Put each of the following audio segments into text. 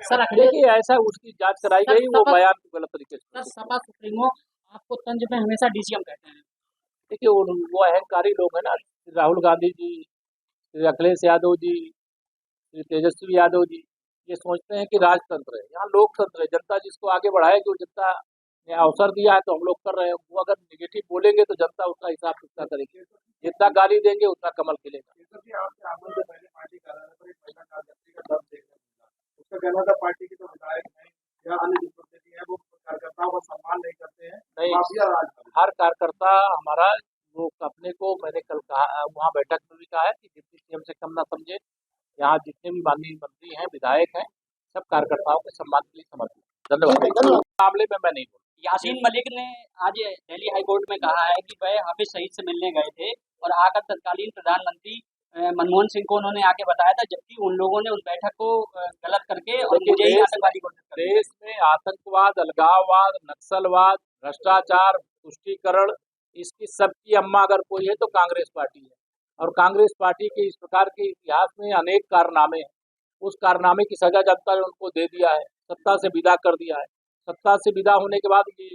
Sir देखिए ऐसा उसकी जांच कराई सर गई, वो सपा बयान को गलत तरीके से सर सपा सुप्रीमो आपको तंज में हमेशा डीसीएम कहते हैं। देखिए वो अहंकारी लोग हैं ना, श्री राहुल गांधी जी, श्री अखिलेश यादव जी, श्री तेजस्वी यादव जी, ये सोचते हैं कि राजतंत्र है, यहाँ लोकतंत्र है। जनता जिसको आगे बढ़ाएगी, जो जनता ने अवसर दिया है तो हम लोग कर रहे हैं। वो अगर निगेटिव बोलेंगे तो जनता उसका हिसाब कितना करेगी, जितना गाली देंगे उतना कमल खिलेगा। उसका कहना था पार्टी के जो विधायक हैं या अन्य जनप्रतिनिधि हैं वो कार्यकर्ताओं का सम्मान नहीं करते हैं, नहीं, माफिया राज कर रहे हैं। हर कार्यकर्ता हमारा, वो अपने को, मैंने कल कहा वहाँ बैठक में भी कहा है कि डिप्टी सीएम से कम ना समझे। यहाँ जितने भी माननीय मंत्री हैं, विधायक हैं, सब कार्यकर्ताओं के सम्मान के लिए समर्पित हैं। धन्यवाद। मामले में मैं नहीं बोलूँ। यासीन मलिक ने आज दिल्ली हाई कोर्ट में कहा है कि वह हाफिज सईद से मिलने गए थे और आकर तत्कालीन प्रधानमंत्री मनमोहन सिंह को उन्होंने आके बताया था, जबकि उन लोगों ने उस बैठक को गलत करके और मुझे ही आतंकवादी घोषित कर दिया। देश में आतंकवाद, अलगाववाद, नक्सलवाद, भ्रष्टाचार, तुष्टीकरण, इसकी सबकी अम्मा अगर कोई है तो कांग्रेस पार्टी है। और कांग्रेस पार्टी के इस प्रकार के इतिहास में अनेक कारनामे हैं। उस कारनामे की सजा जनता ने उनको दे दिया है, सत्ता से विदा कर दिया है। सत्ता से विदा होने के बाद ये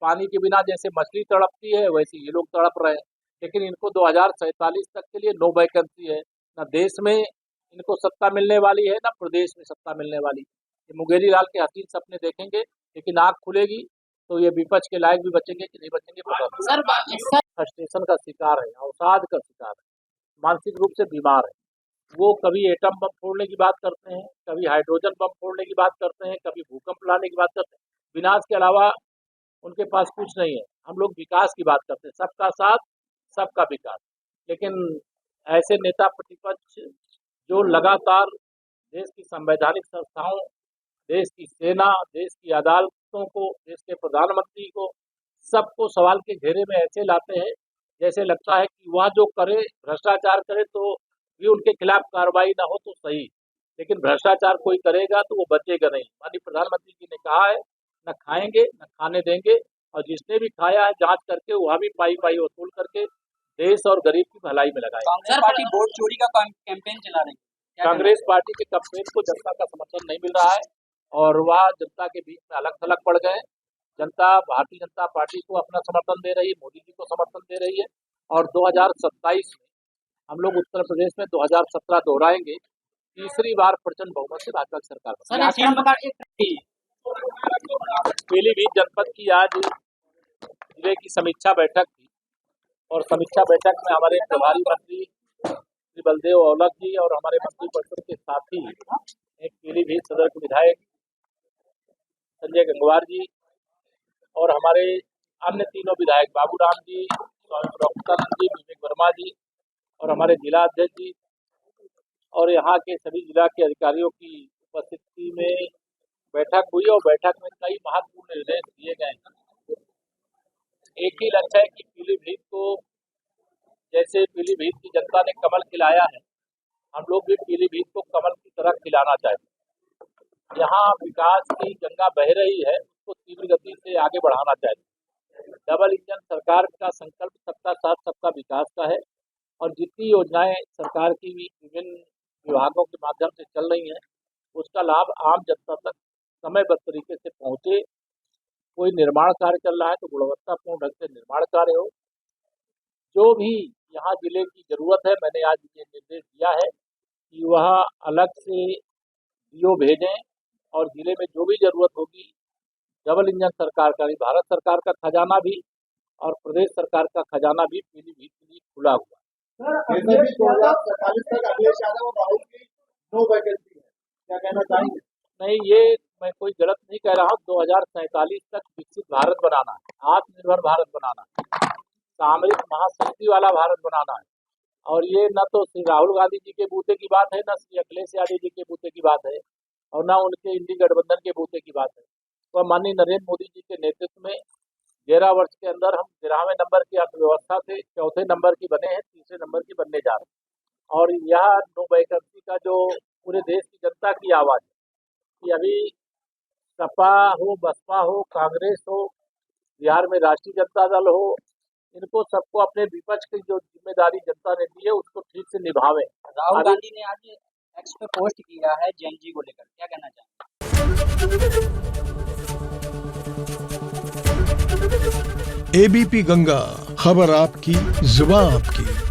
पानी के बिना जैसे मछली तड़पती है, वैसे ये लोग तड़प रहे हैं। लेकिन इनको 2047 तक के लिए नो वैकेंसी है। न देश में इनको सत्ता मिलने वाली है, न प्रदेश में सत्ता मिलने वाली है। ये मुंगेरी लाल के हसीन सपने देखेंगे, लेकिन आँख खुलेगी तो ये विपक्ष के लायक भी बचेंगे कि नहीं बचेंगे पता नहीं। सर फ्रस्ट्रेशन का शिकार है, अवसाद का शिकार है, मानसिक रूप से बीमार है। वो कभी एटम बम फोड़ने की बात करते हैं, कभी हाइड्रोजन बम फोड़ने की बात करते हैं, कभी भूकंप लाने की बात करते हैं। विनाश के अलावा उनके पास कुछ नहीं है। हम लोग विकास की बात करते हैं, सबका साथ, सबका विकास। लेकिन ऐसे नेता प्रतिपक्ष जो लगातार देश की संवैधानिक संस्थाओं, देश की सेना, देश की अदालतों को, देश के प्रधानमंत्री को, सबको सवाल के घेरे में ऐसे लाते हैं जैसे लगता है कि वह जो करे, भ्रष्टाचार करे तो भी उनके खिलाफ कार्रवाई ना हो तो सही, लेकिन भ्रष्टाचार कोई करेगा तो वो बचेगा नहीं। माननीय प्रधानमंत्री जी ने कहा है, न खाएंगे न खाने देंगे, और जिसने भी खाया है जांच करके वह भी पाई पाई वसूल करके देश और गरीब की भलाई में लगाए। कांग्रेस पार्टी वोट चोरी का कैंपेन चला रही है। कांग्रेस पार्टी के कैंपेन को जनता का समर्थन नहीं मिल रहा है और वह जनता के बीच में अलग थलग पड़ गए। जनता भारतीय जनता पार्टी को अपना समर्थन दे रही है, मोदी जी को समर्थन दे रही है, और 2027 में हम लोग उत्तर प्रदेश में 2017 दोहराएंगे। तीसरी बार प्रचंड बहुमत से भाजपा की सरकार बनेगी। पीलीभीत जनपद की आज जिले की समीक्षा बैठक थी और समीक्षा बैठक में हमारे प्रभारी मंत्री श्री बलदेव औलख जी और हमारे मंत्री परिषद के साथी एक पीलीभीत सदर के विधायक संजय गंगवार जी और हमारे अन्य तीनों विधायक बाबूराम जी, स्वामी प्रभुतानंद जी, विवेक वर्मा जी और हमारे जिला अध्यक्ष जी और यहाँ के सभी जिला के अधिकारियों की उपस्थिति में बैठक हुई और बैठक में कई महत्वपूर्ण निर्णय दिए गए। एक ही लक्ष्य है कि पीलीभीत को, जैसे पीलीभीत की जनता ने कमल खिलाया है, हम लोग भी पीलीभीत को कमल की तरह खिलाना चाहते हैं। यहाँ विकास की गंगा बह रही है, उसको तीव्र गति से आगे बढ़ाना चाहते हैं। डबल इंजन सरकार का संकल्प सबका साथ सबका विकास का है और जितनी योजनाएं सरकार की विभिन्न विभागों के माध्यम से चल रही हैं, उसका लाभ आम जनता तक समयबद्ध तरीके से पहुंचे। कोई निर्माण कार्य चल रहा है तो गुणवत्तापूर्ण ढंग से निर्माण कार्य हो। जो भी यहाँ जिले की जरूरत है, मैंने आज ये निर्देश दिया है कि वह अलग से डीओ भेजें और जिले में जो भी जरूरत होगी, डबल इंजन सरकार का, भारत सरकार का खजाना भी और प्रदेश सरकार का खजाना भी पीलीभीत के लिए खुला हुआ है। 2047 तक अखिलेश यादव और राहुल की नो वैकेंसी है, क्या कहना चाहेंगे? नहीं, ये मैं कोई गलत नहीं कह रहा हूँ। 2047 तक विकसित भारत बनाना है, आत्मनिर्भर भारत बनाना है, सामरिक महाशक्ति वाला भारत बनाना है। और ये न तो श्री राहुल गांधी जी के बूते की बात है, न श्री अखिलेश यादव जी के बूते की बात है और न उनके इंडी गठबंधन के बूते की बात है। तो माननीय नरेंद्र मोदी जी के नेतृत्व में 11 वर्ष के अंदर हम 13वें नंबर की अर्थव्यवस्था से 4थे नंबर की बने हैं, 3रे नंबर की बनने जा रहे हैं। और यह नो वैकेंसी का जो पूरे देश की जनता की आवाज़ है कि अभी सपा हो, बसपा हो, कांग्रेस हो, बिहार में राष्ट्रीय जनता दल हो, इनको सबको अपने विपक्ष की जो जिम्मेदारी जनता ने दी है उसको ठीक से निभावें। राहुल गांधी ने आज एक्स पे पोस्ट किया है जेएनजी को लेकर, क्या कहना चाहेंगे? एबीपी गंगा, खबर आपकी, जुबान आपकी।